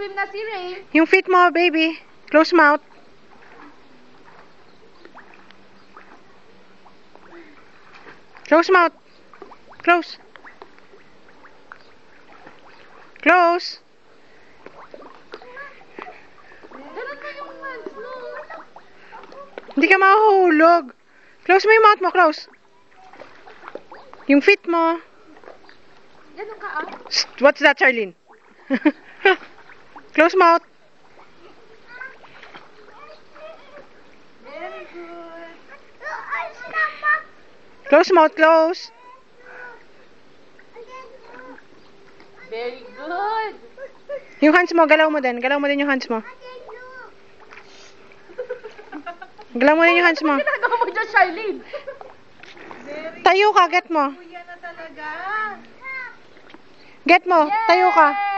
Nag-swim na si Ray. Yung feet mo, baby. Close mouth. Close mouth. Close. Close. Ganun mo yung hands mo. Hindi ka mahuhulog. Close mo yung mouth mo. Close. Yung feet mo. Ganun ka ah. What's that, Charlene? Close mouth. Very good. Close mouth. Close. Very good. Yung hands mo, galaw mo din. Galaw mo din yung hands mo. Galaw mo din yung hands mo. Ano ginagawa mo dyan, Charlene? Tayo ka, get mo. Kuya na talaga. Get mo, tayo ka.